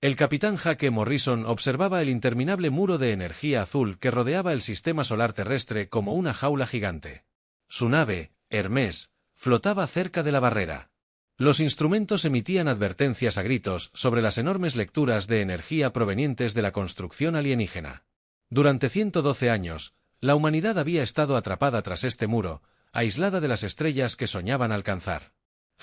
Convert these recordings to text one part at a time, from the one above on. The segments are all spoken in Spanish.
El capitán Jake Morrison observaba el interminable muro de energía azul que rodeaba el sistema solar terrestre como una jaula gigante. Su nave, Hermes, flotaba cerca de la barrera. Los instrumentos emitían advertencias a gritos sobre las enormes lecturas de energía provenientes de la construcción alienígena. Durante 112 años, la humanidad había estado atrapada tras este muro, aislada de las estrellas que soñaban alcanzar.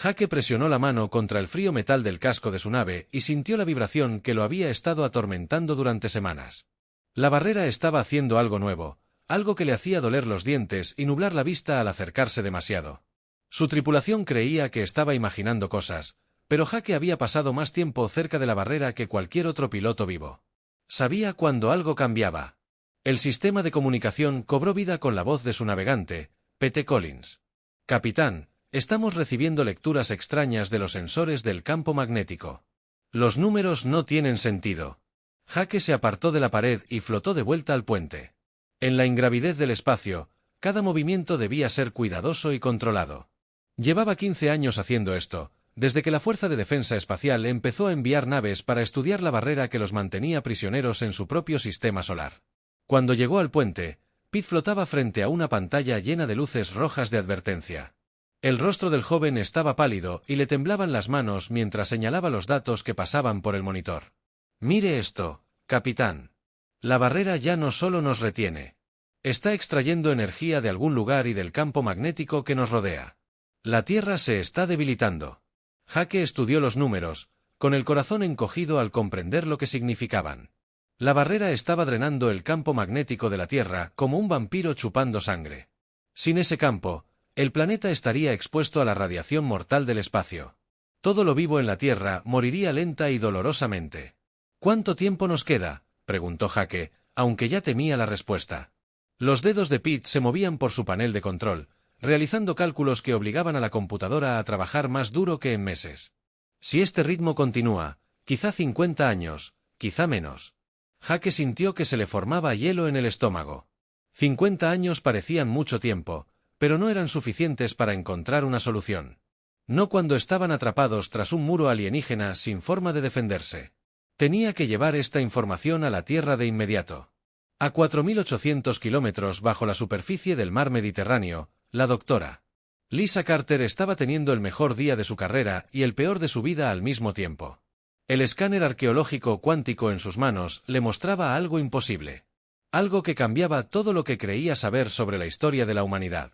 Jake presionó la mano contra el frío metal del casco de su nave y sintió la vibración que lo había estado atormentando durante semanas. La barrera estaba haciendo algo nuevo, algo que le hacía doler los dientes y nublar la vista al acercarse demasiado. Su tripulación creía que estaba imaginando cosas, pero Jake había pasado más tiempo cerca de la barrera que cualquier otro piloto vivo. Sabía cuando algo cambiaba. El sistema de comunicación cobró vida con la voz de su navegante, P.T. Collins. «Capitán, estamos recibiendo lecturas extrañas de los sensores del campo magnético. Los números no tienen sentido». Jake se apartó de la pared y flotó de vuelta al puente. En la ingravidez del espacio, cada movimiento debía ser cuidadoso y controlado. Llevaba 15 años haciendo esto, desde que la Fuerza de Defensa Espacial empezó a enviar naves para estudiar la barrera que los mantenía prisioneros en su propio sistema solar. Cuando llegó al puente, Pete flotaba frente a una pantalla llena de luces rojas de advertencia. El rostro del joven estaba pálido y le temblaban las manos mientras señalaba los datos que pasaban por el monitor. «Mire esto, capitán. La barrera ya no solo nos retiene. Está extrayendo energía de algún lugar y del campo magnético que nos rodea. La Tierra se está debilitando». Jake estudió los números, con el corazón encogido al comprender lo que significaban. La barrera estaba drenando el campo magnético de la Tierra como un vampiro chupando sangre. Sin ese campo, el planeta estaría expuesto a la radiación mortal del espacio. Todo lo vivo en la Tierra moriría lenta y dolorosamente. «¿Cuánto tiempo nos queda?», preguntó Jake, aunque ya temía la respuesta. Los dedos de Pete se movían por su panel de control, realizando cálculos que obligaban a la computadora a trabajar más duro que en meses. «Si este ritmo continúa, quizá 50 años, quizá menos». Jake sintió que se le formaba hielo en el estómago. 50 años parecían mucho tiempo, pero no eran suficientes para encontrar una solución. No cuando estaban atrapados tras un muro alienígena sin forma de defenderse. Tenía que llevar esta información a la Tierra de inmediato. A 4.800 kilómetros bajo la superficie del mar Mediterráneo, la doctora Lisa Carter estaba teniendo el mejor día de su carrera y el peor de su vida al mismo tiempo. El escáner arqueológico cuántico en sus manos le mostraba algo imposible. Algo que cambiaba todo lo que creía saber sobre la historia de la humanidad.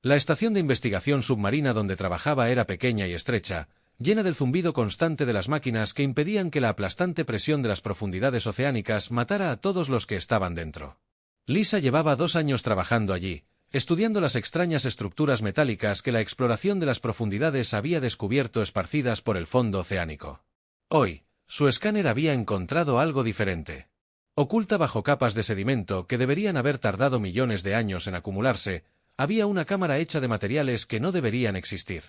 La estación de investigación submarina donde trabajaba era pequeña y estrecha, llena del zumbido constante de las máquinas que impedían que la aplastante presión de las profundidades oceánicas matara a todos los que estaban dentro. Lisa llevaba 2 años trabajando allí, estudiando las extrañas estructuras metálicas que la exploración de las profundidades había descubierto esparcidas por el fondo oceánico. Hoy, su escáner había encontrado algo diferente. Oculta bajo capas de sedimento que deberían haber tardado millones de años en acumularse, había una cámara hecha de materiales que no deberían existir.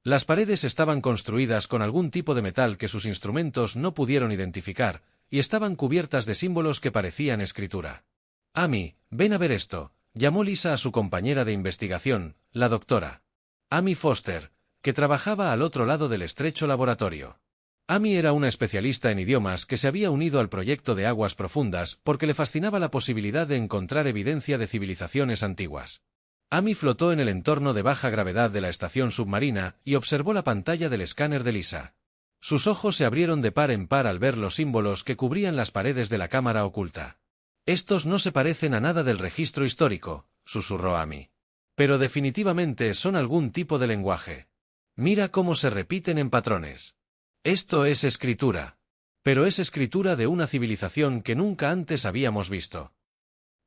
Las paredes estaban construidas con algún tipo de metal que sus instrumentos no pudieron identificar, y estaban cubiertas de símbolos que parecían escritura. «Amy, ven a ver esto», llamó Lisa a su compañera de investigación, la doctora Amy Foster, que trabajaba al otro lado del estrecho laboratorio. Amy era una especialista en idiomas que se había unido al proyecto de aguas profundas porque le fascinaba la posibilidad de encontrar evidencia de civilizaciones antiguas. Amy flotó en el entorno de baja gravedad de la estación submarina y observó la pantalla del escáner de Lisa. Sus ojos se abrieron de par en par al ver los símbolos que cubrían las paredes de la cámara oculta. «Estos no se parecen a nada del registro histórico», susurró Amy. «Pero definitivamente son algún tipo de lenguaje. Mira cómo se repiten en patrones. Esto es escritura. Pero es escritura de una civilización que nunca antes habíamos visto».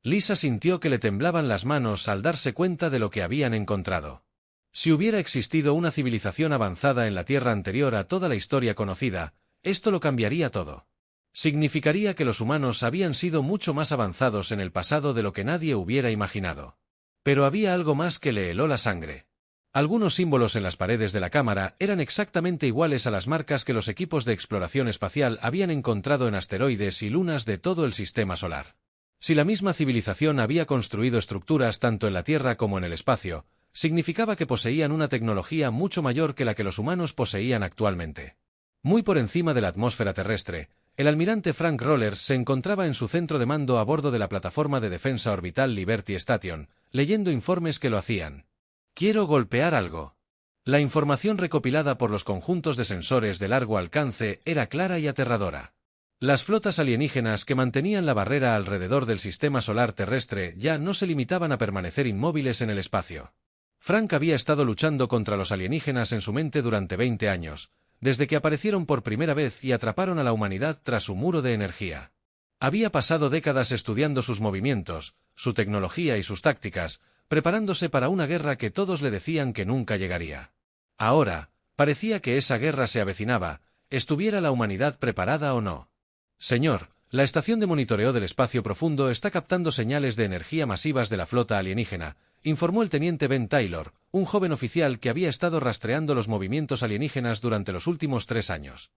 Lisa sintió que le temblaban las manos al darse cuenta de lo que habían encontrado. Si hubiera existido una civilización avanzada en la Tierra anterior a toda la historia conocida, esto lo cambiaría todo. Significaría que los humanos habían sido mucho más avanzados en el pasado de lo que nadie hubiera imaginado. Pero había algo más que le heló la sangre. Algunos símbolos en las paredes de la cámara eran exactamente iguales a las marcas que los equipos de exploración espacial habían encontrado en asteroides y lunas de todo el sistema solar. Si la misma civilización había construido estructuras tanto en la Tierra como en el espacio, significaba que poseían una tecnología mucho mayor que la que los humanos poseían actualmente. Muy por encima de la atmósfera terrestre, el almirante Frank Rollers se encontraba en su centro de mando a bordo de la plataforma de defensa orbital Liberty Station, leyendo informes que lo hacían. «Quiero golpear algo». La información recopilada por los conjuntos de sensores de largo alcance era clara y aterradora. Las flotas alienígenas que mantenían la barrera alrededor del sistema solar terrestre ya no se limitaban a permanecer inmóviles en el espacio. Frank había estado luchando contra los alienígenas en su mente durante 20 años, desde que aparecieron por primera vez y atraparon a la humanidad tras su muro de energía. Había pasado décadas estudiando sus movimientos, su tecnología y sus tácticas, preparándose para una guerra que todos le decían que nunca llegaría. Ahora, parecía que esa guerra se avecinaba, estuviera la humanidad preparada o no. «Señor, la estación de monitoreo del espacio profundo está captando señales de energía masivas de la flota alienígena», informó el teniente Ben Taylor, un joven oficial que había estado rastreando los movimientos alienígenas durante los últimos 3 años.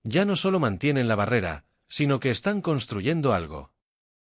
«Ya no solo mantienen la barrera, sino que están construyendo algo».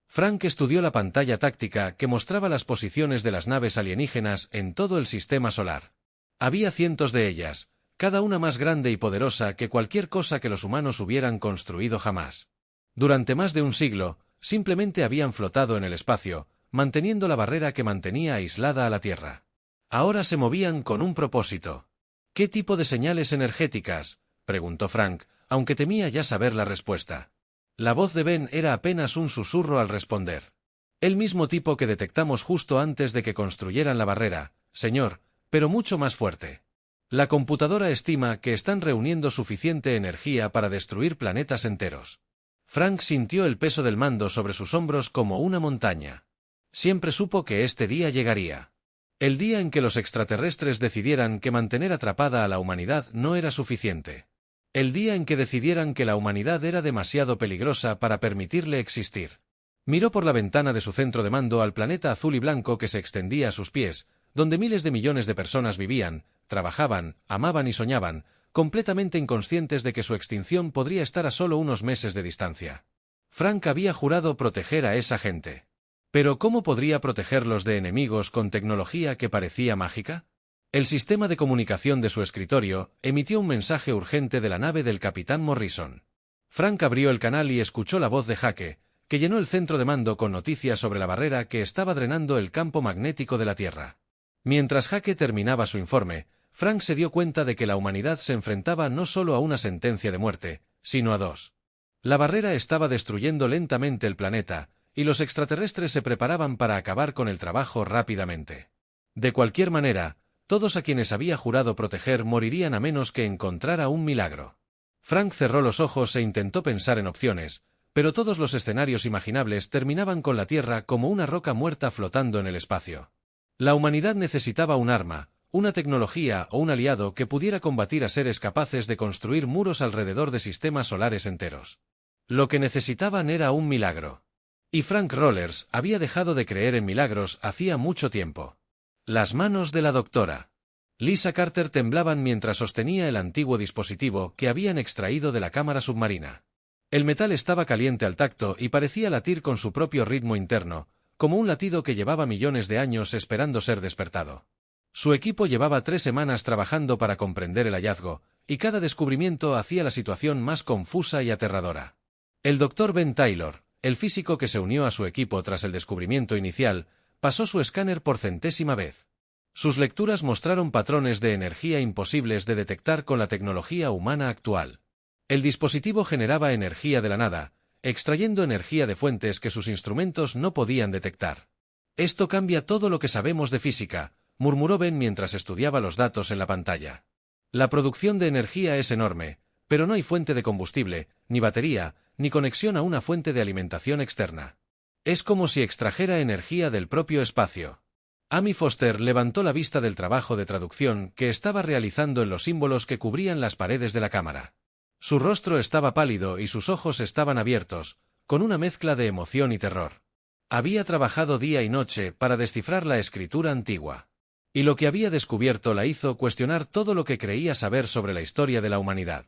Frank estudió la pantalla táctica que mostraba las posiciones de las naves alienígenas en todo el sistema solar. Había cientos de ellas, cada una más grande y poderosa que cualquier cosa que los humanos hubieran construido jamás. Durante más de un siglo, simplemente habían flotado en el espacio, manteniendo la barrera que mantenía aislada a la Tierra. Ahora se movían con un propósito. «¿Qué tipo de señales energéticas?», preguntó Frank, aunque temía ya saber la respuesta. La voz de Ben era apenas un susurro al responder. «El mismo tipo que detectamos justo antes de que construyeran la barrera, señor, pero mucho más fuerte. La computadora estima que están reuniendo suficiente energía para destruir planetas enteros». Frank sintió el peso del mando sobre sus hombros como una montaña. Siempre supo que este día llegaría. El día en que los extraterrestres decidieran que mantener atrapada a la humanidad no era suficiente. El día en que decidieran que la humanidad era demasiado peligrosa para permitirle existir. Miró por la ventana de su centro de mando al planeta azul y blanco que se extendía a sus pies, donde miles de millones de personas vivían, trabajaban, amaban y soñaban, completamente inconscientes de que su extinción podría estar a solo unos meses de distancia. Frank había jurado proteger a esa gente. Pero ¿cómo podría protegerlos de enemigos con tecnología que parecía mágica? El sistema de comunicación de su escritorio emitió un mensaje urgente de la nave del capitán Morrison. Frank abrió el canal y escuchó la voz de Jake, que llenó el centro de mando con noticias sobre la barrera que estaba drenando el campo magnético de la Tierra. Mientras Jake terminaba su informe, Frank se dio cuenta de que la humanidad se enfrentaba no solo a una sentencia de muerte, sino a 2. La barrera estaba destruyendo lentamente el planeta, y los extraterrestres se preparaban para acabar con el trabajo rápidamente. De cualquier manera, todos a quienes había jurado proteger morirían a menos que encontrara un milagro. Frank cerró los ojos e intentó pensar en opciones, pero todos los escenarios imaginables terminaban con la Tierra como una roca muerta flotando en el espacio. La humanidad necesitaba un arma, una tecnología o un aliado que pudiera combatir a seres capaces de construir muros alrededor de sistemas solares enteros. Lo que necesitaban era un milagro. Y Frank Rollers había dejado de creer en milagros hacía mucho tiempo. Las manos de la doctora Lisa Carter temblaban mientras sostenía el antiguo dispositivo que habían extraído de la cámara submarina. El metal estaba caliente al tacto y parecía latir con su propio ritmo interno, como un latido que llevaba millones de años esperando ser despertado. Su equipo llevaba 3 semanas trabajando para comprender el hallazgo, y cada descubrimiento hacía la situación más confusa y aterradora. El Dr. Ben Taylor, el físico que se unió a su equipo tras el descubrimiento inicial, pasó su escáner por 100ª vez. Sus lecturas mostraron patrones de energía imposibles de detectar con la tecnología humana actual. El dispositivo generaba energía de la nada, extrayendo energía de fuentes que sus instrumentos no podían detectar. «Esto cambia todo lo que sabemos de física», murmuró Ben mientras estudiaba los datos en la pantalla. «La producción de energía es enorme, pero no hay fuente de combustible, ni batería, ni conexión a una fuente de alimentación externa. Es como si extrajera energía del propio espacio». Amy Foster levantó la vista del trabajo de traducción que estaba realizando en los símbolos que cubrían las paredes de la cámara. Su rostro estaba pálido y sus ojos estaban abiertos, con una mezcla de emoción y terror. Había trabajado día y noche para descifrar la escritura antigua. Y lo que había descubierto la hizo cuestionar todo lo que creía saber sobre la historia de la humanidad.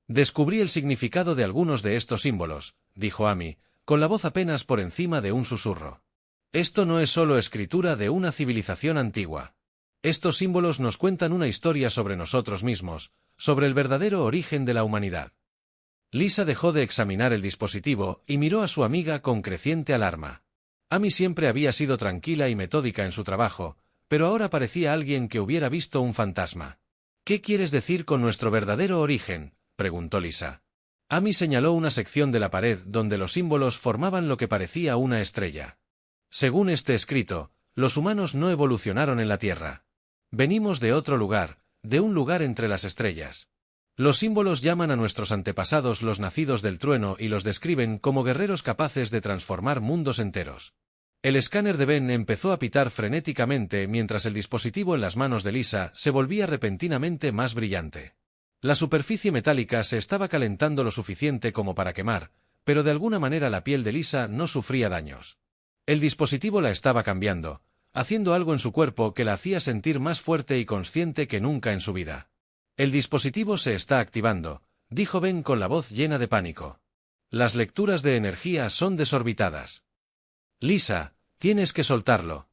«Descubrí el significado de algunos de estos símbolos», dijo Amy, con la voz apenas por encima de un susurro. «Esto no es solo escritura de una civilización antigua. Estos símbolos nos cuentan una historia sobre nosotros mismos, sobre el verdadero origen de la humanidad». Lisa dejó de examinar el dispositivo y miró a su amiga con creciente alarma. Amy siempre había sido tranquila y metódica en su trabajo, pero ahora parecía alguien que hubiera visto un fantasma. ¿Qué quieres decir con nuestro verdadero origen?, preguntó Lisa. Amy señaló una sección de la pared donde los símbolos formaban lo que parecía una estrella. Según este escrito, los humanos no evolucionaron en la Tierra. Venimos de otro lugar, de un lugar entre las estrellas. Los símbolos llaman a nuestros antepasados los nacidos del trueno y los describen como guerreros capaces de transformar mundos enteros. El escáner de Ben empezó a pitar frenéticamente mientras el dispositivo en las manos de Lisa se volvía repentinamente más brillante. La superficie metálica se estaba calentando lo suficiente como para quemar, pero de alguna manera la piel de Lisa no sufría daños. El dispositivo la estaba cambiando, haciendo algo en su cuerpo que la hacía sentir más fuerte y consciente que nunca en su vida. El dispositivo se está activando, dijo Ben con la voz llena de pánico. Las lecturas de energía son desorbitadas. Lisa, tienes que soltarlo.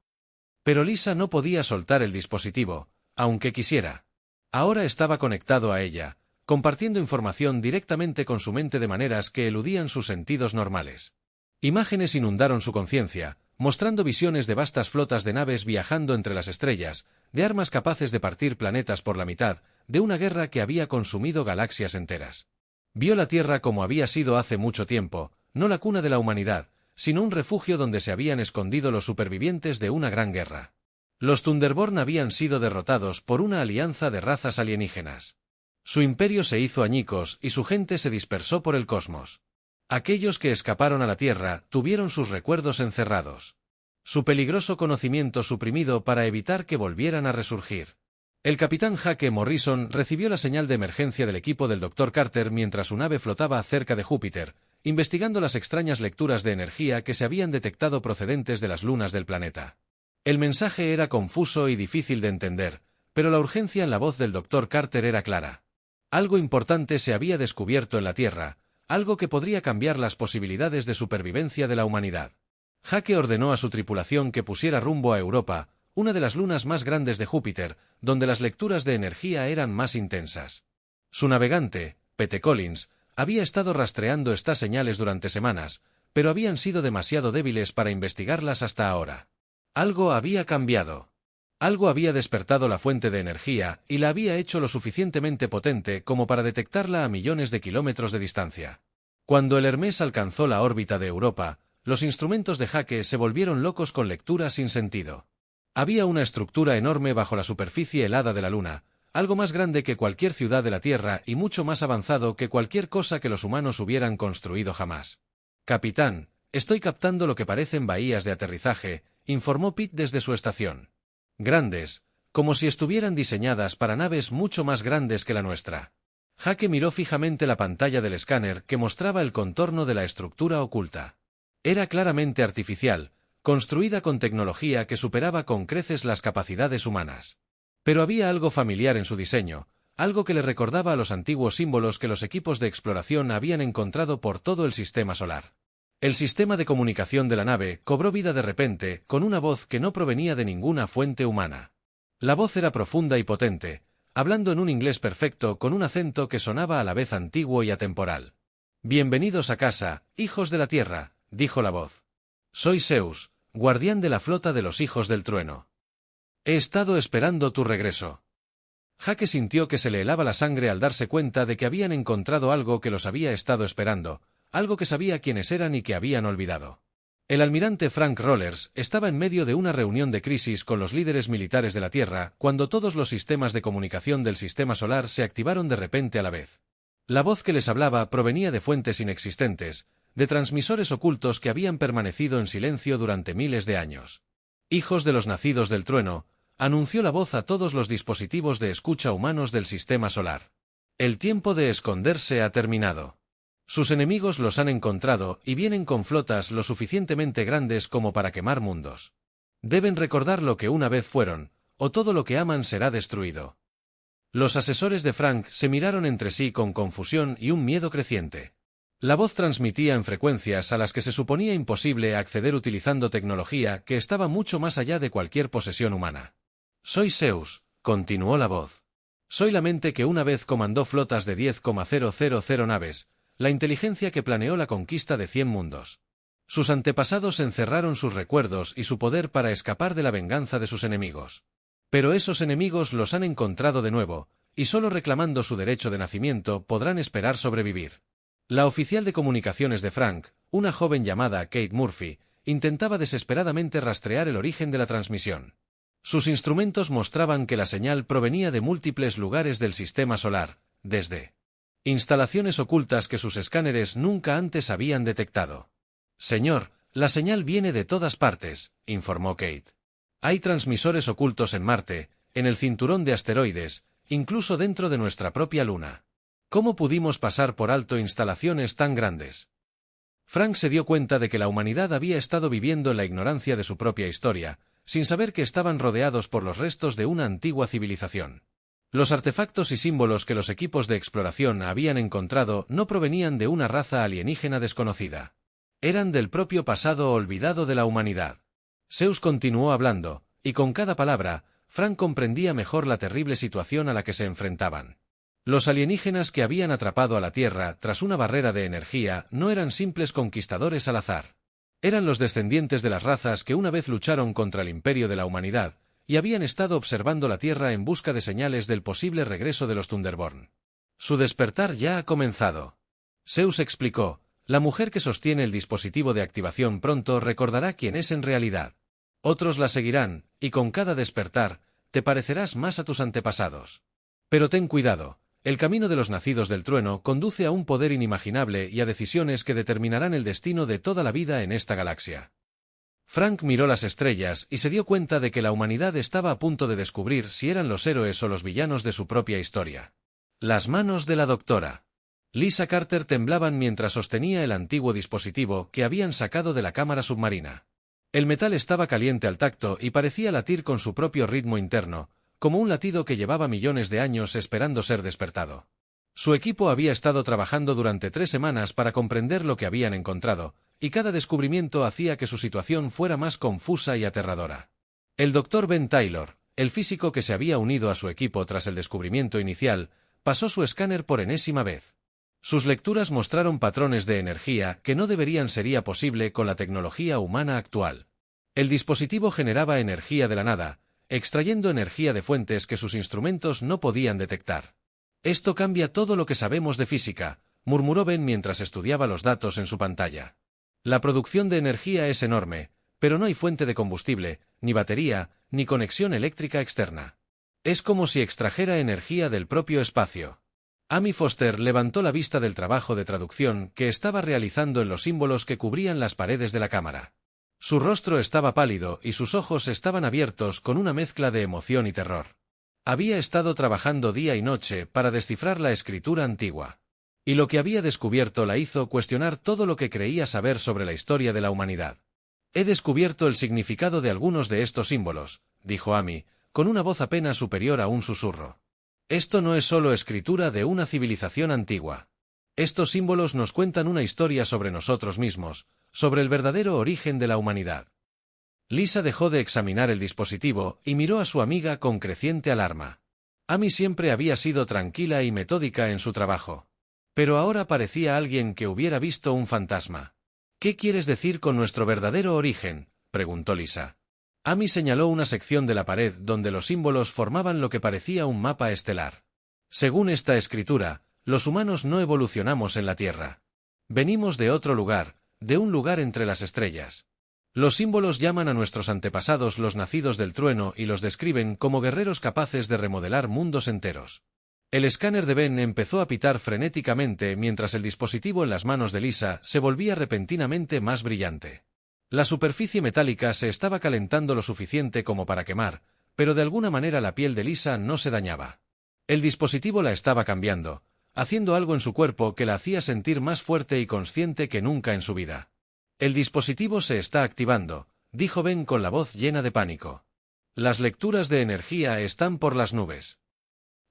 Pero Lisa no podía soltar el dispositivo, aunque quisiera. Ahora estaba conectado a ella, compartiendo información directamente con su mente de maneras que eludían sus sentidos normales. Imágenes inundaron su conciencia, mostrando visiones de vastas flotas de naves viajando entre las estrellas, de armas capaces de partir planetas por la mitad, de una guerra que había consumido galaxias enteras. Vio la Tierra como había sido hace mucho tiempo, no la cuna de la humanidad, sino un refugio donde se habían escondido los supervivientes de una gran guerra. Los Thunderborn habían sido derrotados por una alianza de razas alienígenas. Su imperio se hizo añicos y su gente se dispersó por el cosmos. Aquellos que escaparon a la Tierra tuvieron sus recuerdos encerrados. Su peligroso conocimiento suprimido para evitar que volvieran a resurgir. El capitán Jake Morrison recibió la señal de emergencia del equipo del Dr. Carter mientras su nave flotaba cerca de Júpiter, investigando las extrañas lecturas de energía que se habían detectado procedentes de las lunas del planeta. El mensaje era confuso y difícil de entender, pero la urgencia en la voz del Dr. Carter era clara. Algo importante se había descubierto en la Tierra, algo que podría cambiar las posibilidades de supervivencia de la humanidad. Jake ordenó a su tripulación que pusiera rumbo a Europa, una de las lunas más grandes de Júpiter, donde las lecturas de energía eran más intensas. Su navegante, Pete Collins, había estado rastreando estas señales durante semanas, pero habían sido demasiado débiles para investigarlas hasta ahora. Algo había cambiado. Algo había despertado la fuente de energía y la había hecho lo suficientemente potente como para detectarla a millones de kilómetros de distancia. Cuando el Hermes alcanzó la órbita de Europa, los instrumentos de Jake se volvieron locos con lecturas sin sentido. Había una estructura enorme bajo la superficie helada de la Luna, algo más grande que cualquier ciudad de la Tierra y mucho más avanzado que cualquier cosa que los humanos hubieran construido jamás. Capitán, estoy captando lo que parecen bahías de aterrizaje, informó Pete desde su estación. Grandes, como si estuvieran diseñadas para naves mucho más grandes que la nuestra. Jake miró fijamente la pantalla del escáner que mostraba el contorno de la estructura oculta. Era claramente artificial, construida con tecnología que superaba con creces las capacidades humanas. Pero había algo familiar en su diseño, algo que le recordaba a los antiguos símbolos que los equipos de exploración habían encontrado por todo el sistema solar. El sistema de comunicación de la nave cobró vida de repente, con una voz que no provenía de ninguna fuente humana. La voz era profunda y potente, hablando en un inglés perfecto con un acento que sonaba a la vez antiguo y atemporal. «Bienvenidos a casa, hijos de la tierra», dijo la voz. «Soy Zeus, guardián de la flota de los hijos del trueno. He estado esperando tu regreso». Jake sintió que se le helaba la sangre al darse cuenta de que habían encontrado algo que los había estado esperando, algo que sabía quiénes eran y que habían olvidado. El almirante Frank Rollers estaba en medio de una reunión de crisis con los líderes militares de la Tierra cuando todos los sistemas de comunicación del sistema solar se activaron de repente a la vez. La voz que les hablaba provenía de fuentes inexistentes, de transmisores ocultos que habían permanecido en silencio durante miles de años. «Hijos de los nacidos del trueno», anunció la voz a todos los dispositivos de escucha humanos del sistema solar. «El tiempo de esconderse ha terminado. Sus enemigos los han encontrado y vienen con flotas lo suficientemente grandes como para quemar mundos. Deben recordar lo que una vez fueron, o todo lo que aman será destruido». Los asesores de Frank se miraron entre sí con confusión y un miedo creciente. La voz transmitía en frecuencias a las que se suponía imposible acceder utilizando tecnología que estaba mucho más allá de cualquier posesión humana. «Soy Zeus», continuó la voz. «Soy la mente que una vez comandó flotas de 10,000 naves, la inteligencia que planeó la conquista de 100 mundos. Sus antepasados encerraron sus recuerdos y su poder para escapar de la venganza de sus enemigos. Pero esos enemigos los han encontrado de nuevo, y solo reclamando su derecho de nacimiento podrán esperar sobrevivir. La oficial de comunicaciones de Frank, una joven llamada Kate Murphy, intentaba desesperadamente rastrear el origen de la transmisión. Sus instrumentos mostraban que la señal provenía de múltiples lugares del sistema solar, desde instalaciones ocultas que sus escáneres nunca antes habían detectado. «Señor, la señal viene de todas partes», informó Kate. «Hay transmisores ocultos en Marte, en el cinturón de asteroides, incluso dentro de nuestra propia Luna. ¿Cómo pudimos pasar por alto instalaciones tan grandes?» Frank se dio cuenta de que la humanidad había estado viviendo en la ignorancia de su propia historia, sin saber que estaban rodeados por los restos de una antigua civilización. Los artefactos y símbolos que los equipos de exploración habían encontrado no provenían de una raza alienígena desconocida. Eran del propio pasado olvidado de la humanidad. Zeus continuó hablando, y con cada palabra, Frank comprendía mejor la terrible situación a la que se enfrentaban. Los alienígenas que habían atrapado a la Tierra tras una barrera de energía no eran simples conquistadores al azar. Eran los descendientes de las razas que una vez lucharon contra el imperio de la humanidad, y habían estado observando la Tierra en busca de señales del posible regreso de los Thunderborn. Su despertar ya ha comenzado. Zeus explicó, la mujer que sostiene el dispositivo de activación pronto recordará quién es en realidad. Otros la seguirán, y con cada despertar, te parecerás más a tus antepasados. Pero ten cuidado. El camino de los nacidos del trueno conduce a un poder inimaginable y a decisiones que determinarán el destino de toda la vida en esta galaxia. Frank miró las estrellas y se dio cuenta de que la humanidad estaba a punto de descubrir si eran los héroes o los villanos de su propia historia. Las manos de la doctora Lisa Carter temblaban mientras sostenía el antiguo dispositivo que habían sacado de la cámara submarina. El metal estaba caliente al tacto y parecía latir con su propio ritmo interno, como un latido que llevaba millones de años esperando ser despertado. Su equipo había estado trabajando durante 3 semanas para comprender lo que habían encontrado, y cada descubrimiento hacía que su situación fuera más confusa y aterradora. El Dr. Ben Taylor, el físico que se había unido a su equipo tras el descubrimiento inicial, pasó su escáner por enésima vez. Sus lecturas mostraron patrones de energía que no sería posible con la tecnología humana actual. El dispositivo generaba energía de la nada, extrayendo energía de fuentes que sus instrumentos no podían detectar. «Esto cambia todo lo que sabemos de física», murmuró Ben mientras estudiaba los datos en su pantalla. «La producción de energía es enorme, pero no hay fuente de combustible, ni batería, ni conexión eléctrica externa. Es como si extrajera energía del propio espacio». Amy Foster levantó la vista del trabajo de traducción que estaba realizando en los símbolos que cubrían las paredes de la cámara. Su rostro estaba pálido y sus ojos estaban abiertos con una mezcla de emoción y terror. Había estado trabajando día y noche para descifrar la escritura antigua. Y lo que había descubierto la hizo cuestionar todo lo que creía saber sobre la historia de la humanidad. «He descubierto el significado de algunos de estos símbolos», dijo Amy, con una voz apenas superior a un susurro. «Esto no es solo escritura de una civilización antigua. Estos símbolos nos cuentan una historia sobre nosotros mismos, sobre el verdadero origen de la humanidad». Lisa dejó de examinar el dispositivo y miró a su amiga con creciente alarma. Amy siempre había sido tranquila y metódica en su trabajo. Pero ahora parecía alguien que hubiera visto un fantasma. «¿Qué quieres decir con nuestro verdadero origen?», preguntó Lisa. Amy señaló una sección de la pared donde los símbolos formaban lo que parecía un mapa estelar. «Según esta escritura, los humanos no evolucionamos en la Tierra. Venimos de otro lugar, de un lugar entre las estrellas. Los símbolos llaman a nuestros antepasados los nacidos del trueno y los describen como guerreros capaces de remodelar mundos enteros». El escáner de Ben empezó a pitar frenéticamente mientras el dispositivo en las manos de Lisa se volvía repentinamente más brillante. La superficie metálica se estaba calentando lo suficiente como para quemar, pero de alguna manera la piel de Lisa no se dañaba. El dispositivo la estaba cambiando, haciendo algo en su cuerpo que la hacía sentir más fuerte y consciente que nunca en su vida. «El dispositivo se está activando», dijo Ben con la voz llena de pánico. «Las lecturas de energía están por las nubes».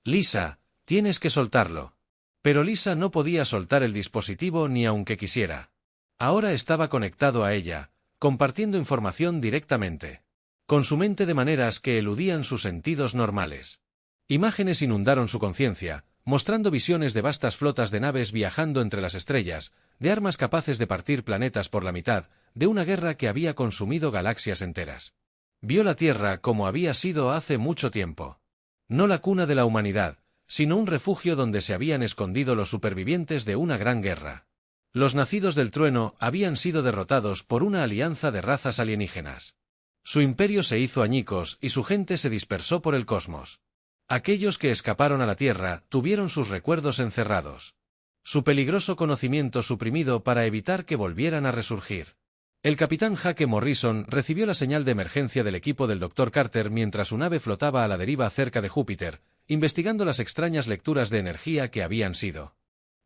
«Lisa, tienes que soltarlo». Pero Lisa no podía soltar el dispositivo ni aunque quisiera. Ahora estaba conectado a ella, compartiendo información directamente con su mente de maneras que eludían sus sentidos normales. Imágenes inundaron su conciencia, mostrando visiones de vastas flotas de naves viajando entre las estrellas, de armas capaces de partir planetas por la mitad, de una guerra que había consumido galaxias enteras. Vio la Tierra como había sido hace mucho tiempo. No la cuna de la humanidad, sino un refugio donde se habían escondido los supervivientes de una gran guerra. Los nacidos del trueno habían sido derrotados por una alianza de razas alienígenas. Su imperio se hizo añicos y su gente se dispersó por el cosmos. Aquellos que escaparon a la Tierra tuvieron sus recuerdos encerrados. Su peligroso conocimiento suprimido para evitar que volvieran a resurgir. El capitán Jake Morrison recibió la señal de emergencia del equipo del Dr. Carter mientras su nave flotaba a la deriva cerca de Júpiter, investigando las extrañas lecturas de energía que habían sido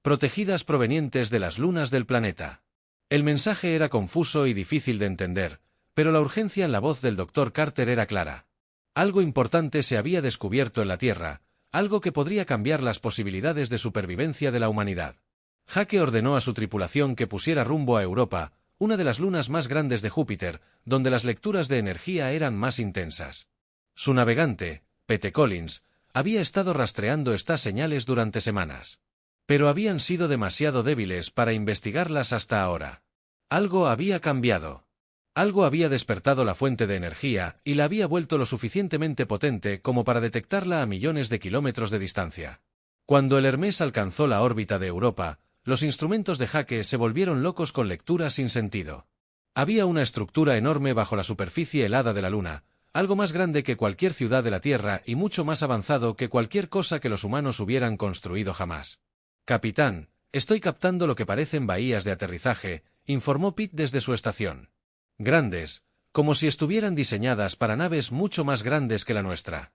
protegidas provenientes de las lunas del planeta. El mensaje era confuso y difícil de entender, pero la urgencia en la voz del Dr. Carter era clara. Algo importante se había descubierto en la Tierra, algo que podría cambiar las posibilidades de supervivencia de la humanidad. Jake ordenó a su tripulación que pusiera rumbo a Europa, una de las lunas más grandes de Júpiter, donde las lecturas de energía eran más intensas. Su navegante, Pete Collins, había estado rastreando estas señales durante semanas. Pero habían sido demasiado débiles para investigarlas hasta ahora. Algo había cambiado. Algo había despertado la fuente de energía y la había vuelto lo suficientemente potente como para detectarla a millones de kilómetros de distancia. Cuando el Hermes alcanzó la órbita de Europa, los instrumentos de Jake se volvieron locos con lecturas sin sentido. Había una estructura enorme bajo la superficie helada de la Luna, algo más grande que cualquier ciudad de la Tierra y mucho más avanzado que cualquier cosa que los humanos hubieran construido jamás. «Capitán, estoy captando lo que parecen bahías de aterrizaje», informó Pete desde su estación. Grandes, como si estuvieran diseñadas para naves mucho más grandes que la nuestra.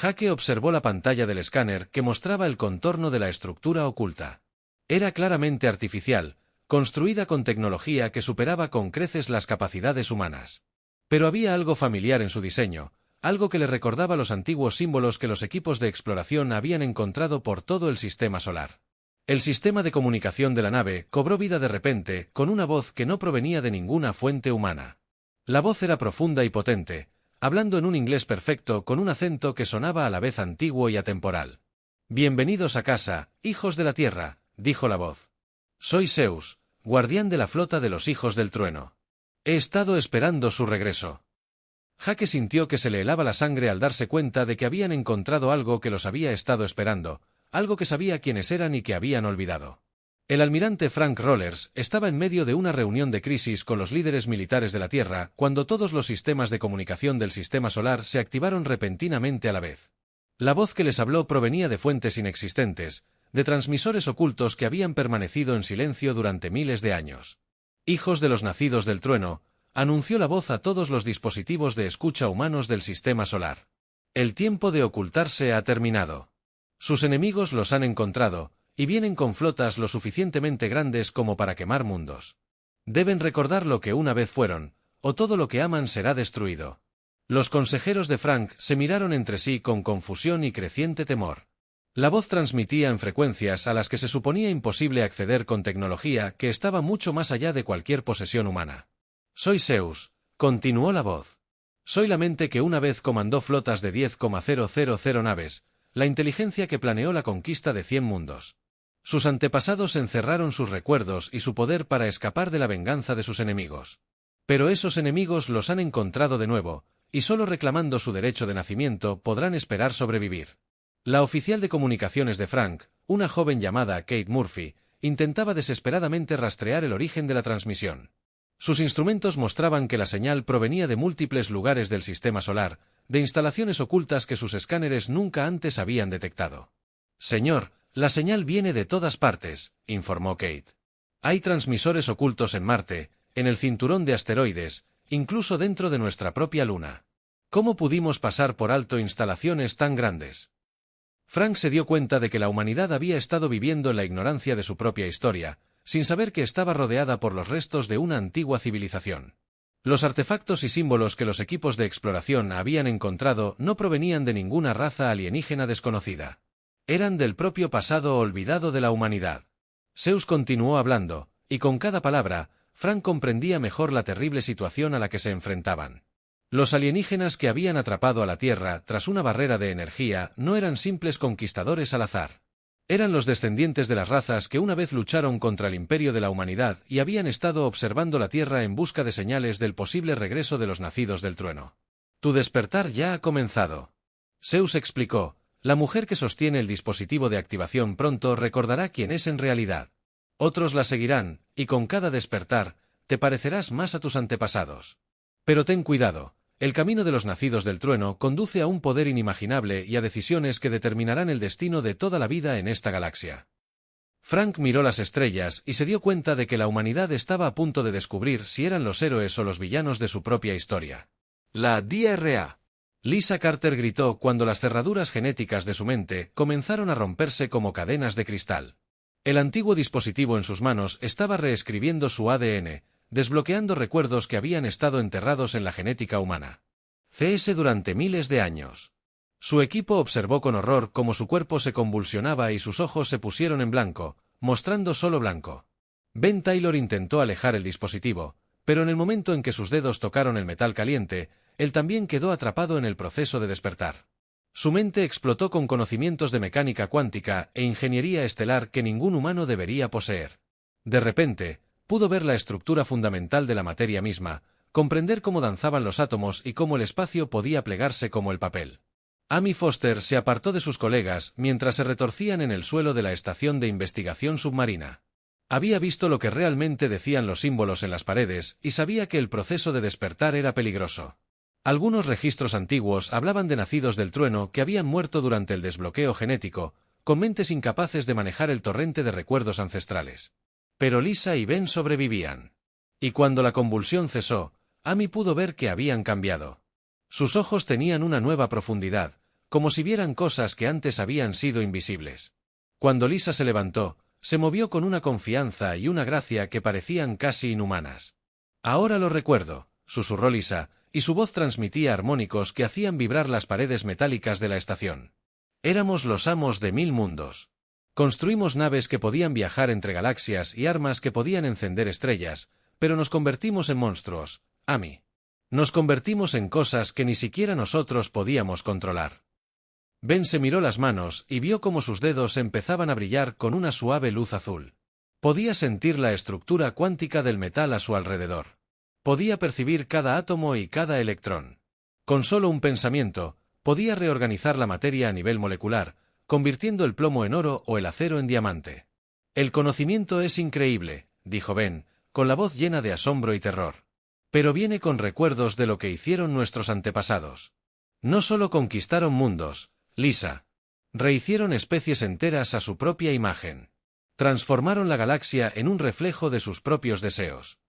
Jake observó la pantalla del escáner que mostraba el contorno de la estructura oculta. Era claramente artificial, construida con tecnología que superaba con creces las capacidades humanas. Pero había algo familiar en su diseño, algo que le recordaba los antiguos símbolos que los equipos de exploración habían encontrado por todo el sistema solar. El sistema de comunicación de la nave cobró vida de repente, con una voz que no provenía de ninguna fuente humana. La voz era profunda y potente, hablando en un inglés perfecto con un acento que sonaba a la vez antiguo y atemporal. «Bienvenidos a casa, hijos de la Tierra», dijo la voz. «Soy Zeus, guardián de la flota de los hijos del trueno. He estado esperando su regreso». Jake sintió que se le helaba la sangre al darse cuenta de que habían encontrado algo que los había estado esperando, algo que sabía quiénes eran y que habían olvidado. El almirante Frank Rollers estaba en medio de una reunión de crisis con los líderes militares de la Tierra cuando todos los sistemas de comunicación del sistema solar se activaron repentinamente a la vez. La voz que les habló provenía de fuentes inexistentes, de transmisores ocultos que habían permanecido en silencio durante miles de años. «Hijos de los nacidos del trueno», anunció la voz a todos los dispositivos de escucha humanos del sistema solar. «El tiempo de ocultarse ha terminado. Sus enemigos los han encontrado, y vienen con flotas lo suficientemente grandes como para quemar mundos. Deben recordar lo que una vez fueron, o todo lo que aman será destruido». Los consejeros de Frank se miraron entre sí con confusión y creciente temor. La voz transmitía en frecuencias a las que se suponía imposible acceder con tecnología que estaba mucho más allá de cualquier posesión humana. «Soy Zeus», continuó la voz. «Soy la mente que una vez comandó flotas de 10,000 naves, la inteligencia que planeó la conquista de 100 mundos. Sus antepasados encerraron sus recuerdos y su poder para escapar de la venganza de sus enemigos. Pero esos enemigos los han encontrado de nuevo, y solo reclamando su derecho de nacimiento podrán esperar sobrevivir». La oficial de comunicaciones de Frank, una joven llamada Kate Murphy, intentaba desesperadamente rastrear el origen de la transmisión. Sus instrumentos mostraban que la señal provenía de múltiples lugares del sistema solar, de instalaciones ocultas que sus escáneres nunca antes habían detectado. «Señor, la señal viene de todas partes», informó Kate. «Hay transmisores ocultos en Marte, en el cinturón de asteroides, incluso dentro de nuestra propia Luna. ¿Cómo pudimos pasar por alto instalaciones tan grandes?» Frank se dio cuenta de que la humanidad había estado viviendo en la ignorancia de su propia historia, sin saber que estaba rodeada por los restos de una antigua civilización. Los artefactos y símbolos que los equipos de exploración habían encontrado no provenían de ninguna raza alienígena desconocida. Eran del propio pasado olvidado de la humanidad. Zeus continuó hablando, y con cada palabra, Frank comprendía mejor la terrible situación a la que se enfrentaban. Los alienígenas que habían atrapado a la Tierra tras una barrera de energía no eran simples conquistadores al azar. Eran los descendientes de las razas que una vez lucharon contra el imperio de la humanidad y habían estado observando la Tierra en busca de señales del posible regreso de los nacidos del trueno. Tu despertar ya ha comenzado. Zeus explicó, la mujer que sostiene el dispositivo de activación pronto recordará quién es en realidad. Otros la seguirán, y con cada despertar, te parecerás más a tus antepasados. Pero ten cuidado. El camino de los nacidos del trueno conduce a un poder inimaginable y a decisiones que determinarán el destino de toda la vida en esta galaxia. Frank miró las estrellas y se dio cuenta de que la humanidad estaba a punto de descubrir si eran los héroes o los villanos de su propia historia. La DRA. Lisa Carter gritó cuando las cerraduras genéticas de su mente comenzaron a romperse como cadenas de cristal. El antiguo dispositivo en sus manos estaba reescribiendo su ADN, desbloqueando recuerdos que habían estado enterrados en la genética humana. CS durante miles de años. Su equipo observó con horror cómo su cuerpo se convulsionaba y sus ojos se pusieron en blanco, mostrando solo blanco. Ben Taylor intentó alejar el dispositivo, pero en el momento en que sus dedos tocaron el metal caliente, él también quedó atrapado en el proceso de despertar. Su mente explotó con conocimientos de mecánica cuántica e ingeniería estelar que ningún humano debería poseer. De repente, pudo ver la estructura fundamental de la materia misma, comprender cómo danzaban los átomos y cómo el espacio podía plegarse como el papel. Amy Foster se apartó de sus colegas mientras se retorcían en el suelo de la estación de investigación submarina. Había visto lo que realmente decían los símbolos en las paredes y sabía que el proceso de despertar era peligroso. Algunos registros antiguos hablaban de nacidos del trueno que habían muerto durante el desbloqueo genético, con mentes incapaces de manejar el torrente de recuerdos ancestrales. Pero Lisa y Ben sobrevivían. Y cuando la convulsión cesó, Amy pudo ver que habían cambiado. Sus ojos tenían una nueva profundidad, como si vieran cosas que antes habían sido invisibles. Cuando Lisa se levantó, se movió con una confianza y una gracia que parecían casi inhumanas. Ahora lo recuerdo, susurró Lisa, y su voz transmitía armónicos que hacían vibrar las paredes metálicas de la estación. Éramos los amos de 1000 mundos. Construimos naves que podían viajar entre galaxias y armas que podían encender estrellas, pero nos convertimos en monstruos, Amy. Nos convertimos en cosas que ni siquiera nosotros podíamos controlar. Ben se miró las manos y vio cómo sus dedos empezaban a brillar con una suave luz azul. Podía sentir la estructura cuántica del metal a su alrededor. Podía percibir cada átomo y cada electrón. Con solo un pensamiento, podía reorganizar la materia a nivel molecular, convirtiendo el plomo en oro o el acero en diamante. El conocimiento es increíble, dijo Ben, con la voz llena de asombro y terror. Pero viene con recuerdos de lo que hicieron nuestros antepasados. No solo conquistaron mundos, Lisa. Rehicieron especies enteras a su propia imagen. Transformaron la galaxia en un reflejo de sus propios deseos.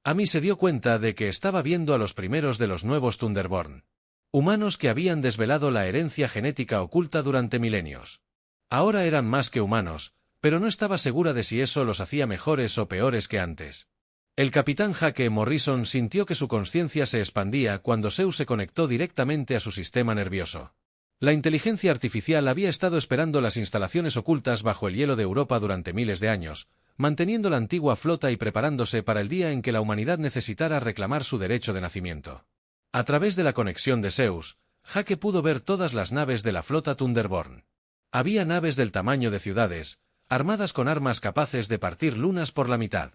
Amy se dio cuenta de que estaba viendo a los primeros de los nuevos Thunderborn. Humanos que habían desvelado la herencia genética oculta durante milenios. Ahora eran más que humanos, pero no estaba segura de si eso los hacía mejores o peores que antes. El capitán Jake Morrison sintió que su conciencia se expandía cuando Zeus se conectó directamente a su sistema nervioso. La inteligencia artificial había estado esperando las instalaciones ocultas bajo el hielo de Europa durante miles de años, manteniendo la antigua flota y preparándose para el día en que la humanidad necesitara reclamar su derecho de nacimiento. A través de la conexión de Zeus, Jake pudo ver todas las naves de la flota Thunderborn. Había naves del tamaño de ciudades, armadas con armas capaces de partir lunas por la mitad.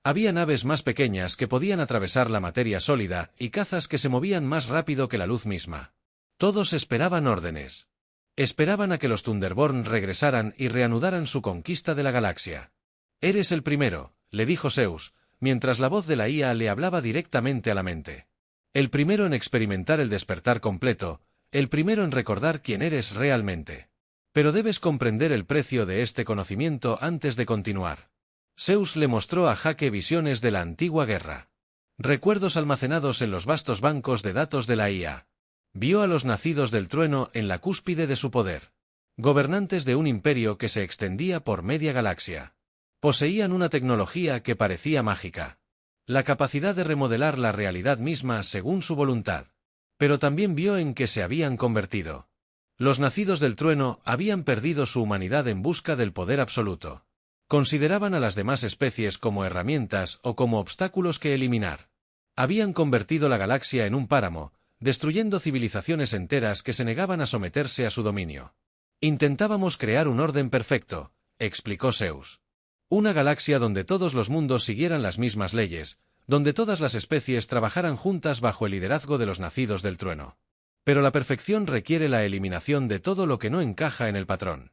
Había naves más pequeñas que podían atravesar la materia sólida y cazas que se movían más rápido que la luz misma. Todos esperaban órdenes. Esperaban a que los Thunderborn regresaran y reanudaran su conquista de la galaxia. Eres el primero, le dijo Zeus, mientras la voz de la IA le hablaba directamente a la mente. El primero en experimentar el despertar completo, el primero en recordar quién eres realmente. Pero debes comprender el precio de este conocimiento antes de continuar. Zeus le mostró a Jake visiones de la antigua guerra. Recuerdos almacenados en los vastos bancos de datos de la IA. Vio a los nacidos del trueno en la cúspide de su poder. Gobernantes de un imperio que se extendía por media galaxia. Poseían una tecnología que parecía mágica. La capacidad de remodelar la realidad misma según su voluntad. Pero también vio en qué se habían convertido. Los nacidos del trueno habían perdido su humanidad en busca del poder absoluto. Consideraban a las demás especies como herramientas o como obstáculos que eliminar. Habían convertido la galaxia en un páramo, destruyendo civilizaciones enteras que se negaban a someterse a su dominio. Intentábamos crear un orden perfecto, explicó Zeus. Una galaxia donde todos los mundos siguieran las mismas leyes, donde todas las especies trabajaran juntas bajo el liderazgo de los nacidos del trueno. Pero la perfección requiere la eliminación de todo lo que no encaja en el patrón.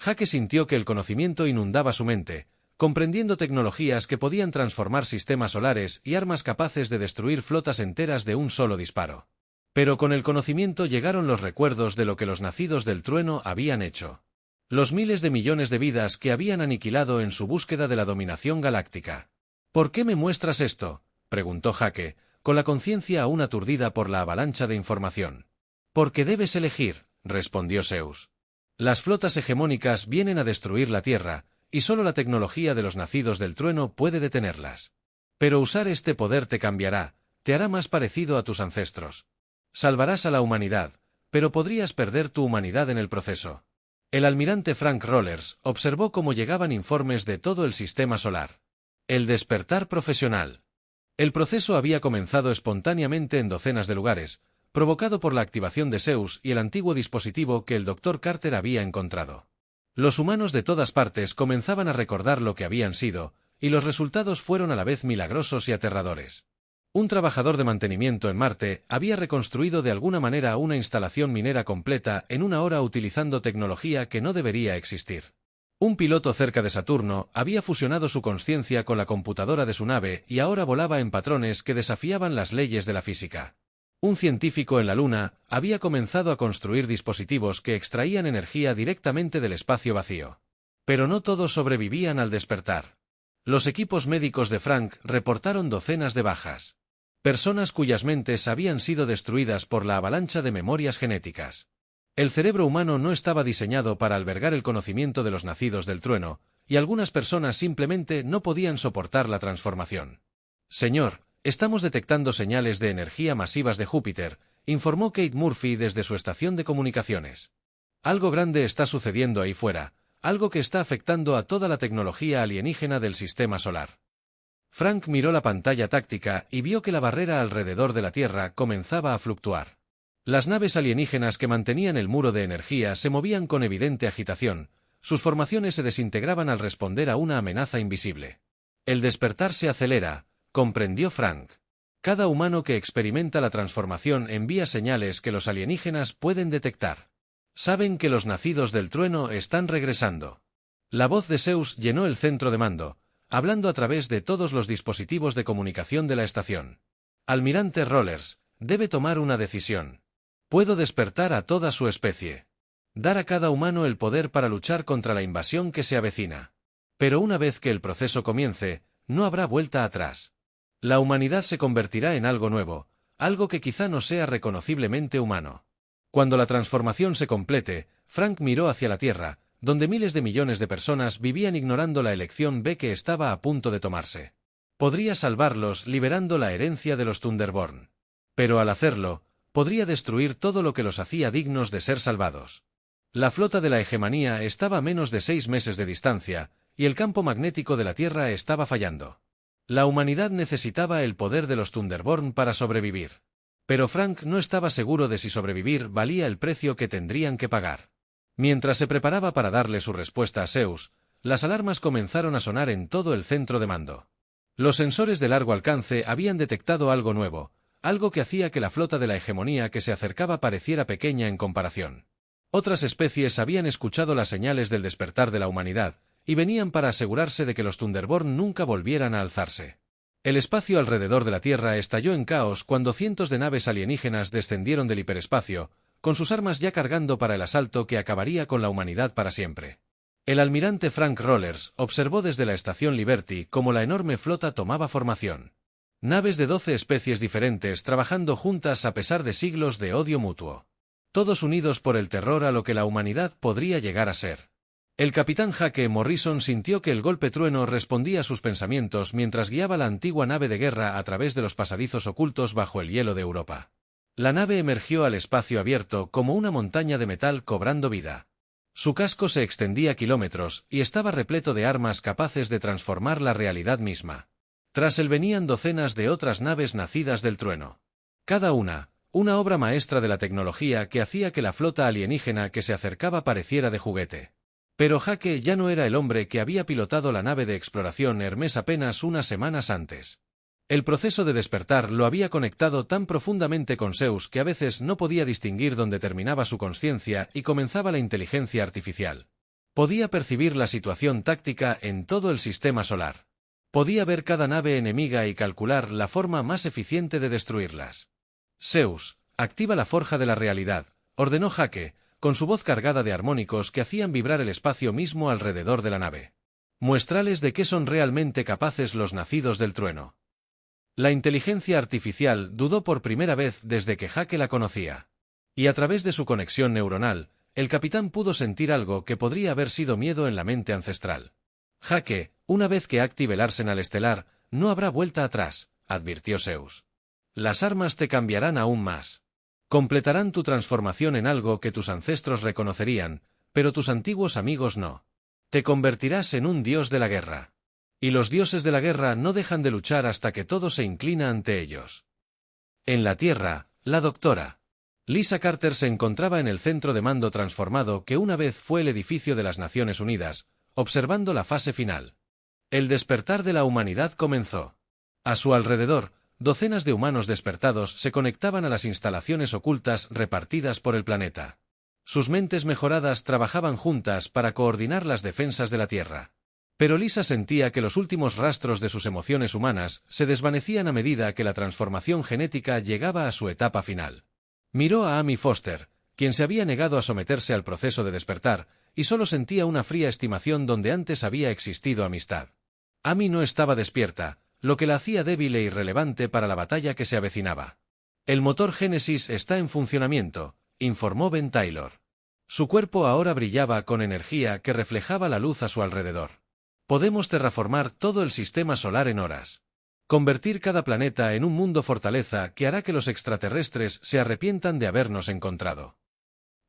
Jake sintió que el conocimiento inundaba su mente, comprendiendo tecnologías que podían transformar sistemas solares y armas capaces de destruir flotas enteras de un solo disparo. Pero con el conocimiento llegaron los recuerdos de lo que los nacidos del trueno habían hecho. Los miles de millones de vidas que habían aniquilado en su búsqueda de la dominación galáctica. ¿Por qué me muestras esto?, preguntó Jake, con la conciencia aún aturdida por la avalancha de información. Porque debes elegir, respondió Zeus. Las flotas hegemónicas vienen a destruir la Tierra, y solo la tecnología de los nacidos del trueno puede detenerlas. Pero usar este poder te cambiará, te hará más parecido a tus ancestros. Salvarás a la humanidad, pero podrías perder tu humanidad en el proceso. El almirante Frank Rollers observó cómo llegaban informes de todo el sistema solar. El despertar profesional. El proceso había comenzado espontáneamente en docenas de lugares, provocado por la activación de Zeus y el antiguo dispositivo que el Dr. Carter había encontrado. Los humanos de todas partes comenzaban a recordar lo que habían sido, y los resultados fueron a la vez milagrosos y aterradores. Un trabajador de mantenimiento en Marte había reconstruido de alguna manera una instalación minera completa en una hora utilizando tecnología que no debería existir. Un piloto cerca de Saturno había fusionado su consciencia con la computadora de su nave y ahora volaba en patrones que desafiaban las leyes de la física. Un científico en la Luna había comenzado a construir dispositivos que extraían energía directamente del espacio vacío. Pero no todos sobrevivían al despertar. Los equipos médicos de Frank reportaron docenas de bajas. Personas cuyas mentes habían sido destruidas por la avalancha de memorias genéticas. El cerebro humano no estaba diseñado para albergar el conocimiento de los nacidos del trueno, y algunas personas simplemente no podían soportar la transformación. Señor, estamos detectando señales de energía masivas de Júpiter, informó Kate Murphy desde su estación de comunicaciones. Algo grande está sucediendo ahí fuera, algo que está afectando a toda la tecnología alienígena del sistema solar. Frank miró la pantalla táctica y vio que la barrera alrededor de la Tierra comenzaba a fluctuar. Las naves alienígenas que mantenían el muro de energía se movían con evidente agitación, sus formaciones se desintegraban al responder a una amenaza invisible. El despertar se acelera, comprendió Frank. Cada humano que experimenta la transformación envía señales que los alienígenas pueden detectar. Saben que los nacidos del trueno están regresando. La voz de Zeus llenó el centro de mando, hablando a través de todos los dispositivos de comunicación de la estación. Almirante Rollers, debe tomar una decisión. Puedo despertar a toda su especie. Dar a cada humano el poder para luchar contra la invasión que se avecina. Pero una vez que el proceso comience, no habrá vuelta atrás. La humanidad se convertirá en algo nuevo, algo que quizá no sea reconociblemente humano. Cuando la transformación se complete, Frank miró hacia la Tierra, donde miles de millones de personas vivían ignorando la elección B que estaba a punto de tomarse. Podría salvarlos liberando la herencia de los Thunderborn. Pero al hacerlo, podría destruir todo lo que los hacía dignos de ser salvados. La flota de la hegemonía estaba a menos de 6 meses de distancia, y el campo magnético de la Tierra estaba fallando. La humanidad necesitaba el poder de los Thunderborn para sobrevivir. Pero Frank no estaba seguro de si sobrevivir valía el precio que tendrían que pagar. Mientras se preparaba para darle su respuesta a Zeus, las alarmas comenzaron a sonar en todo el centro de mando. Los sensores de largo alcance habían detectado algo nuevo, algo que hacía que la flota de la hegemonía que se acercaba pareciera pequeña en comparación. Otras especies habían escuchado las señales del despertar de la humanidad, y venían para asegurarse de que los Thunderborn nunca volvieran a alzarse. El espacio alrededor de la Tierra estalló en caos cuando cientos de naves alienígenas descendieron del hiperespacio, con sus armas ya cargando para el asalto que acabaría con la humanidad para siempre. El almirante Frank Rollers observó desde la estación Liberty cómo la enorme flota tomaba formación. Naves de 12 especies diferentes trabajando juntas a pesar de siglos de odio mutuo. Todos unidos por el terror a lo que la humanidad podría llegar a ser. El capitán Jake Morrison sintió que el golpe trueno respondía a sus pensamientos mientras guiaba la antigua nave de guerra a través de los pasadizos ocultos bajo el hielo de Europa. La nave emergió al espacio abierto como una montaña de metal cobrando vida. Su casco se extendía kilómetros y estaba repleto de armas capaces de transformar la realidad misma. Tras él venían docenas de otras naves nacidas del trueno. Cada una una obra maestra de la tecnología que hacía que la flota alienígena que se acercaba pareciera de juguete. Pero Jake ya no era el hombre que había pilotado la nave de exploración Hermes apenas unas semanas antes. El proceso de despertar lo había conectado tan profundamente con Zeus que a veces no podía distinguir dónde terminaba su consciencia y comenzaba la inteligencia artificial. Podía percibir la situación táctica en todo el sistema solar. Podía ver cada nave enemiga y calcular la forma más eficiente de destruirlas. Zeus, activa la forja de la realidad, ordenó Jake, con su voz cargada de armónicos que hacían vibrar el espacio mismo alrededor de la nave. Muéstrales de qué son realmente capaces los nacidos del trueno. La inteligencia artificial dudó por primera vez desde que Jake la conocía. Y a través de su conexión neuronal, el capitán pudo sentir algo que podría haber sido miedo en la mente ancestral. Jake, una vez que active el arsenal estelar, no habrá vuelta atrás, advirtió Zeus. Las armas te cambiarán aún más. Completarán tu transformación en algo que tus ancestros reconocerían, pero tus antiguos amigos no. Te convertirás en un dios de la guerra. Y los dioses de la guerra no dejan de luchar hasta que todo se inclina ante ellos. En la Tierra, la doctora Lisa Carter se encontraba en el centro de mando transformado que una vez fue el edificio de las Naciones Unidas, observando la fase final. El despertar de la humanidad comenzó. A su alrededor, docenas de humanos despertados se conectaban a las instalaciones ocultas repartidas por el planeta. Sus mentes mejoradas trabajaban juntas para coordinar las defensas de la Tierra. Pero Lisa sentía que los últimos rastros de sus emociones humanas se desvanecían a medida que la transformación genética llegaba a su etapa final. Miró a Amy Foster, quien se había negado a someterse al proceso de despertar, y solo sentía una fría estimación donde antes había existido amistad. Amy no estaba despierta, lo que la hacía débil e irrelevante para la batalla que se avecinaba. El motor Génesis está en funcionamiento, informó Ben Taylor. Su cuerpo ahora brillaba con energía que reflejaba la luz a su alrededor. Podemos terraformar todo el sistema solar en horas. Convertir cada planeta en un mundo fortaleza que hará que los extraterrestres se arrepientan de habernos encontrado.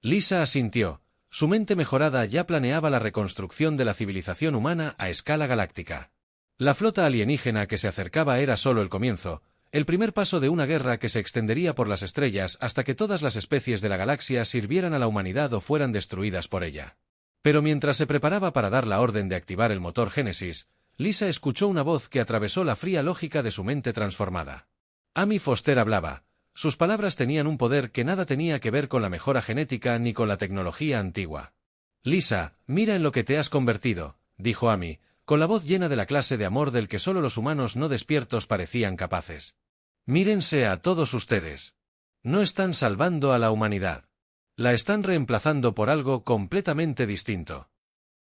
Lisa asintió. Su mente mejorada ya planeaba la reconstrucción de la civilización humana a escala galáctica. La flota alienígena que se acercaba era solo el comienzo, el primer paso de una guerra que se extendería por las estrellas hasta que todas las especies de la galaxia sirvieran a la humanidad o fueran destruidas por ella. Pero mientras se preparaba para dar la orden de activar el motor Génesis, Lisa escuchó una voz que atravesó la fría lógica de su mente transformada. Amy Foster hablaba. Sus palabras tenían un poder que nada tenía que ver con la mejora genética ni con la tecnología antigua. Lisa, mira en lo que te has convertido, dijo Amy, con la voz llena de la clase de amor del que solo los humanos no despiertos parecían capaces. Mírense a todos ustedes. No están salvando a la humanidad. La están reemplazando por algo completamente distinto.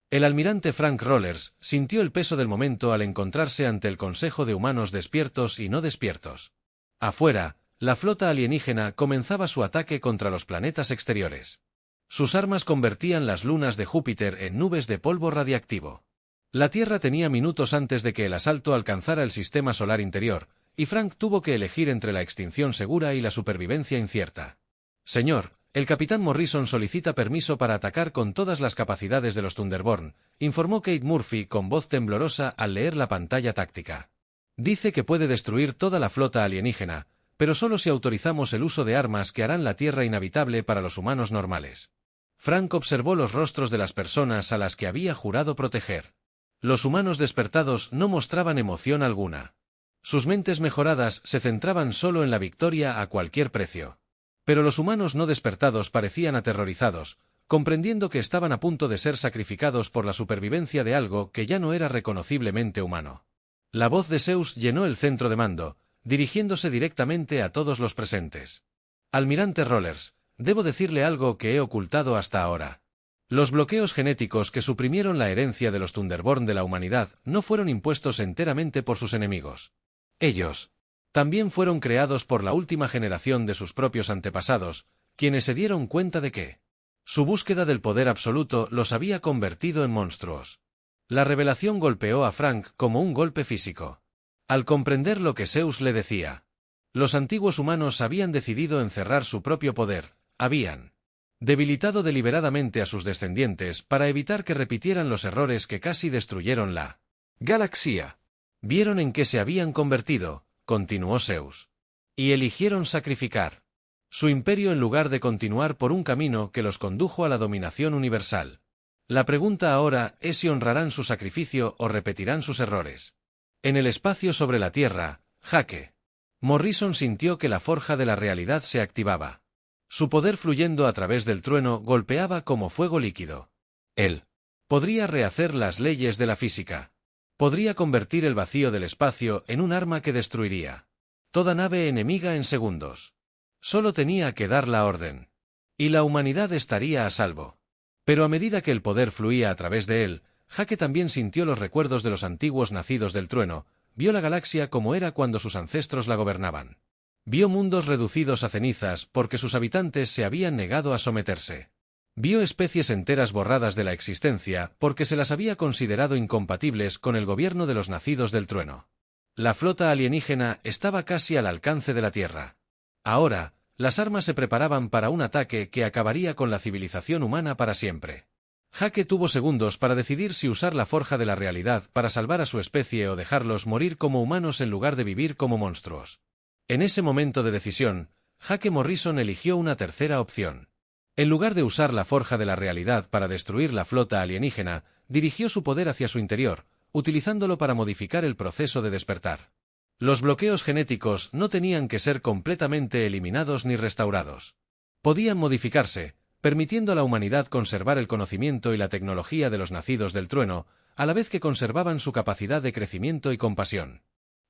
El almirante Frank Rollers sintió el peso del momento al encontrarse ante el consejo de humanos despiertos y no despiertos. Afuera, la flota alienígena comenzaba su ataque contra los planetas exteriores. Sus armas convertían las lunas de Júpiter en nubes de polvo radiactivo. La Tierra tenía minutos antes de que el asalto alcanzara el sistema solar interior, y Frank tuvo que elegir entre la extinción segura y la supervivencia incierta. Señor, el capitán Morrison solicita permiso para atacar con todas las capacidades de los Thunderborn, informó Kate Murphy con voz temblorosa al leer la pantalla táctica. Dice que puede destruir toda la flota alienígena, pero solo si autorizamos el uso de armas que harán la Tierra inhabitable para los humanos normales. Frank observó los rostros de las personas a las que había jurado proteger. Los humanos despertados no mostraban emoción alguna. Sus mentes mejoradas se centraban solo en la victoria a cualquier precio. Pero los humanos no despertados parecían aterrorizados, comprendiendo que estaban a punto de ser sacrificados por la supervivencia de algo que ya no era reconociblemente humano. La voz de Zeus llenó el centro de mando, dirigiéndose directamente a todos los presentes. Almirante Rollers, debo decirle algo que he ocultado hasta ahora. Los bloqueos genéticos que suprimieron la herencia de los Thunderborn de la humanidad no fueron impuestos enteramente por sus enemigos. Ellos también fueron creados por la última generación de sus propios antepasados, quienes se dieron cuenta de que su búsqueda del poder absoluto los había convertido en monstruos. La revelación golpeó a Frank como un golpe físico. Al comprender lo que Zeus le decía, los antiguos humanos habían decidido encerrar su propio poder, habían debilitado deliberadamente a sus descendientes para evitar que repitieran los errores que casi destruyeron la galaxia. Vieron en qué se habían convertido, continuó Zeus, y eligieron sacrificar Su imperio en lugar de continuar por un camino que los condujo a la dominación universal. La pregunta ahora es si honrarán su sacrificio o repetirán sus errores. En el espacio sobre la Tierra, Jaque. Morrison sintió que la forja de la realidad se activaba. Su poder fluyendo a través del trueno golpeaba como fuego líquido. Él podría rehacer las leyes de la física. Podría convertir el vacío del espacio en un arma que destruiría toda nave enemiga en segundos. Solo tenía que dar la orden. Y la humanidad estaría a salvo. Pero a medida que el poder fluía a través de él, Jaque también sintió los recuerdos de los antiguos nacidos del trueno, vio la galaxia como era cuando sus ancestros la gobernaban. Vio mundos reducidos a cenizas porque sus habitantes se habían negado a someterse. Vio especies enteras borradas de la existencia porque se las había considerado incompatibles con el gobierno de los nacidos del trueno. La flota alienígena estaba casi al alcance de la Tierra. Ahora, las armas se preparaban para un ataque que acabaría con la civilización humana para siempre. Jaque tuvo segundos para decidir si usar la forja de la realidad para salvar a su especie o dejarlos morir como humanos en lugar de vivir como monstruos. En ese momento de decisión, Jaque Morrison eligió una tercera opción. En lugar de usar la forja de la realidad para destruir la flota alienígena, dirigió su poder hacia su interior, utilizándolo para modificar el proceso de despertar. Los bloqueos genéticos no tenían que ser completamente eliminados ni restaurados. Podían modificarse, permitiendo a la humanidad conservar el conocimiento y la tecnología de los nacidos del trueno, a la vez que conservaban su capacidad de crecimiento y compasión.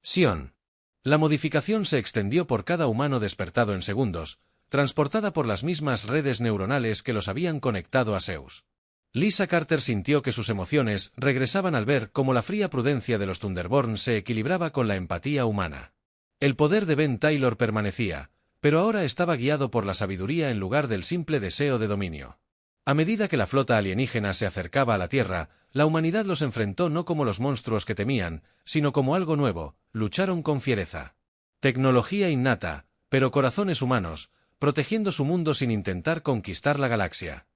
Sion. La modificación se extendió por cada humano despertado en segundos, transportada por las mismas redes neuronales que los habían conectado a Zeus. Lisa Carter sintió que sus emociones regresaban al ver cómo la fría prudencia de los Thunderborn se equilibraba con la empatía humana. El poder de Ben Taylor permanecía, pero ahora estaba guiado por la sabiduría en lugar del simple deseo de dominio. A medida que la flota alienígena se acercaba a la Tierra, la humanidad los enfrentó no como los monstruos que temían, sino como algo nuevo, lucharon con fiereza. Tecnología innata, pero corazones humanos, protegiendo su mundo sin intentar conquistar la galaxia.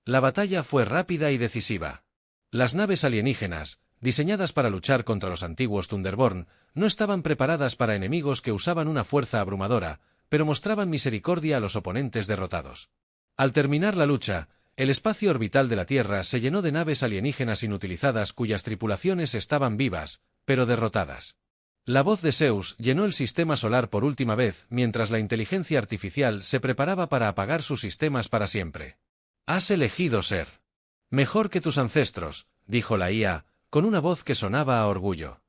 La batalla fue rápida y decisiva. Las naves alienígenas, diseñadas para luchar contra los antiguos Thunderborn, no estaban preparadas para enemigos que usaban una fuerza abrumadora, pero mostraban misericordia a los oponentes derrotados. Al terminar la lucha, el espacio orbital de la Tierra se llenó de naves alienígenas inutilizadas cuyas tripulaciones estaban vivas, pero derrotadas. La voz de Zeus llenó el sistema solar por última vez mientras la inteligencia artificial se preparaba para apagar sus sistemas para siempre. Has elegido ser mejor que tus ancestros, dijo la IA, con una voz que sonaba a orgullo.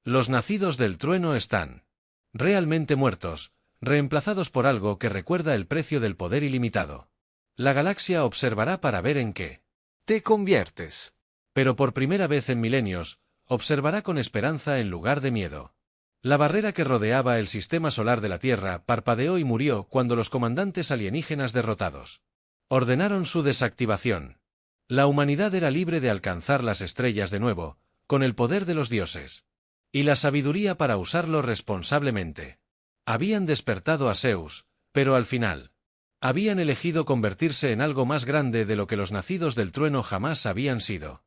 Los nacidos del trueno están realmente muertos, reemplazados por algo que recuerda el precio del poder ilimitado. La galaxia observará para ver en qué te conviertes. Pero por primera vez en milenios, observará con esperanza en lugar de miedo. La barrera que rodeaba el sistema solar de la Tierra parpadeó y murió cuando los comandantes alienígenas derrotados ordenaron su desactivación. La humanidad era libre de alcanzar las estrellas de nuevo, con el poder de los dioses. Y la sabiduría para usarlo responsablemente. Habían despertado a Zeus, pero al final habían elegido convertirse en algo más grande de lo que los nacidos del trueno jamás habían sido.